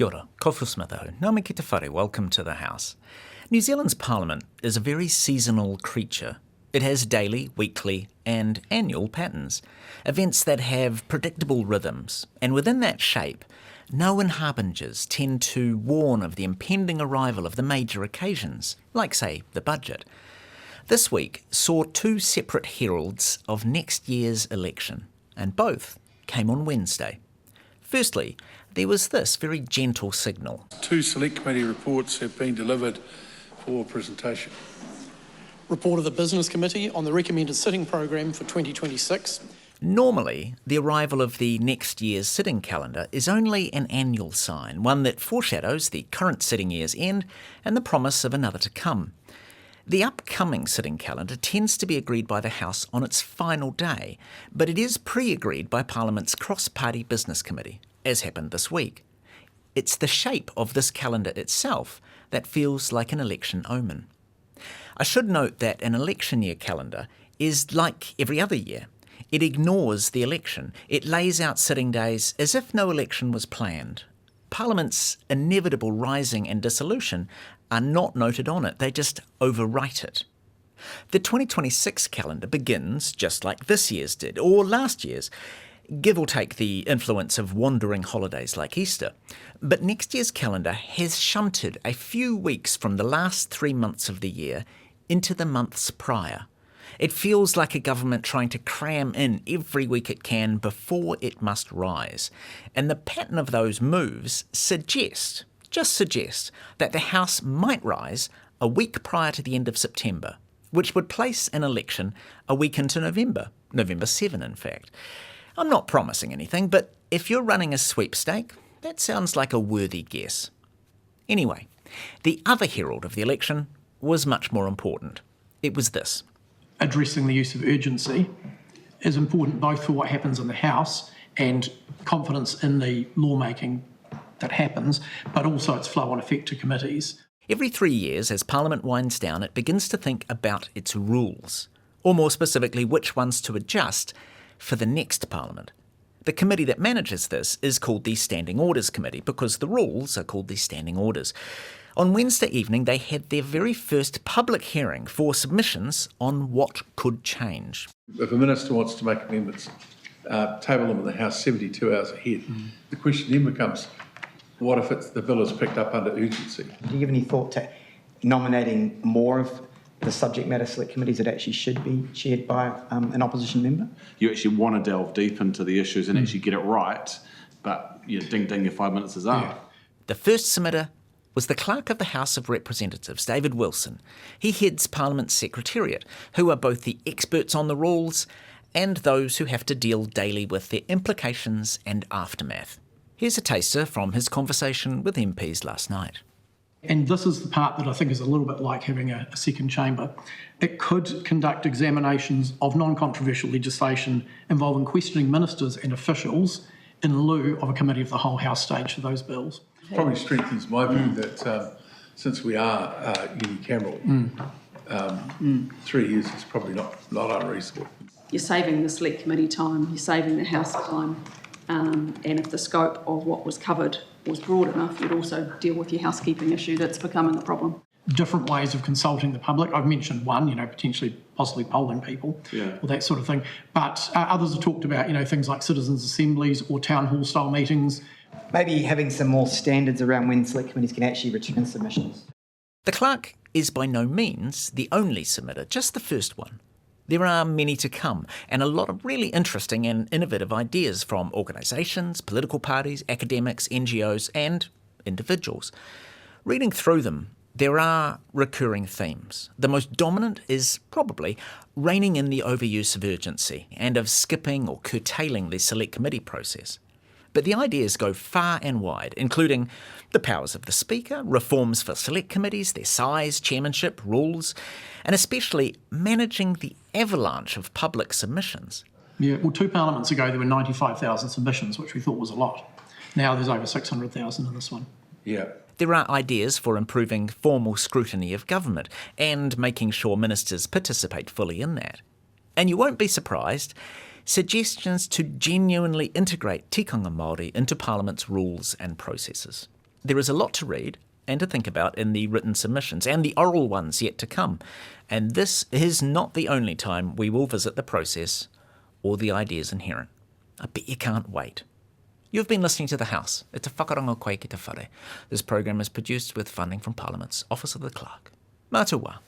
Kia ora, kofu smitho, ngā me ki te whare, welcome to the House. New Zealand's Parliament is a very seasonal creature. It has daily, weekly and annual patterns, events that have predictable rhythms, and within that shape, known harbingers tend to warn of the impending arrival of the major occasions, like, say, the budget. This week saw two separate heralds of next year's election, and both came on Wednesday. Firstly, there was this very gentle signal. Two select committee reports have been delivered for presentation. Report of the Business Committee on the recommended sitting program for 2026. Normally, the arrival of the next year's sitting calendar is only an annual sign, one that foreshadows the current sitting year's end and the promise of another to come. The upcoming sitting calendar tends to be agreed by the House on its final day, but it is pre-agreed by Parliament's cross-party business committee, as happened this week. It's the shape of this calendar itself that feels like an election omen. I should note that an election year calendar is like every other year. It ignores the election. It lays out sitting days as if no election was planned. Parliament's inevitable rising and dissolution are not noted on it, they just overwrite it. The 2026 calendar begins just like this year's did, or last year's, give or take the influence of wandering holidays like Easter. But next year's calendar has shunted a few weeks from the last 3 months of the year into the months prior. It feels like a government trying to cram in every week it can before it must rise. And the pattern of those moves suggests that the House might rise a week prior to the end of September, which would place an election a week into November 7 in fact. I'm not promising anything, but if you're running a sweepstake, that sounds like a worthy guess. Anyway, the other herald of the election was much more important. It was this. Addressing the use of urgency is important both for what happens in the House and confidence in the lawmaking that happens, but also its flow-on effect to committees. Every 3 years, as Parliament winds down, it begins to think about its rules, or more specifically, which ones to adjust for the next Parliament. The committee that manages this is called the Standing Orders Committee because the rules are called the Standing Orders. On Wednesday evening, they had their very first public hearing for submissions on what could change. If a minister wants to make amendments, table them in the House 72 hours ahead. The question then becomes, what if the bill is picked up under urgency? Do you give any thought to nominating more of the subject matter select committees that actually should be chaired by an opposition member? You actually want to delve deep into the issues and actually get it right, but ding, your 5 minutes is up. Yeah. The first submitter was the Clerk of the House of Representatives, David Wilson. He heads Parliament's Secretariat, who are both the experts on the rules and those who have to deal daily with their implications and aftermath. Here's a taster from his conversation with MPs last night. And this is the part that I think is a little bit like having a second chamber. It could conduct examinations of non-controversial legislation involving questioning ministers and officials in lieu of a committee of the whole House stage for those bills. Probably strengthens my view that since we are unicameral, 3 years is probably not unreasonable. You're saving the select committee time, you're saving the House time, and if the scope of what was covered was broad enough, you'd also deal with your housekeeping issue that's becoming a problem. Different ways of consulting the public. I've mentioned one, potentially possibly polling people or that sort of thing. But others have talked about, things like citizens' assemblies or town hall style meetings. Maybe having some more standards around when select committees can actually return submissions. The clerk is by no means the only submitter, just the first one. There are many to come, and a lot of really interesting and innovative ideas from organisations, political parties, academics, NGOs and individuals. Reading through them, there are recurring themes. The most dominant is probably reining in the overuse of urgency and of skipping or curtailing the select committee process. But the ideas go far and wide, including the powers of the Speaker, reforms for select committees, their size, chairmanship, rules, and especially managing the avalanche of public submissions. Yeah, well, 2 parliaments ago there were 95,000 submissions, which we thought was a lot. Now there's over 600,000 in this one. Yeah. There are ideas for improving formal scrutiny of government and making sure ministers participate fully in that. And you won't be surprised, suggestions to genuinely integrate tikanga Māori into Parliament's rules and processes. There is a lot to read and to think about in the written submissions and the oral ones yet to come. And this is not the only time we will visit the process or the ideas inherent. I bet you can't wait. You've been listening to The House. It's a whakarongo koe ki te whare. This program is produced with funding from Parliament's Office of the Clerk. Mā te wā.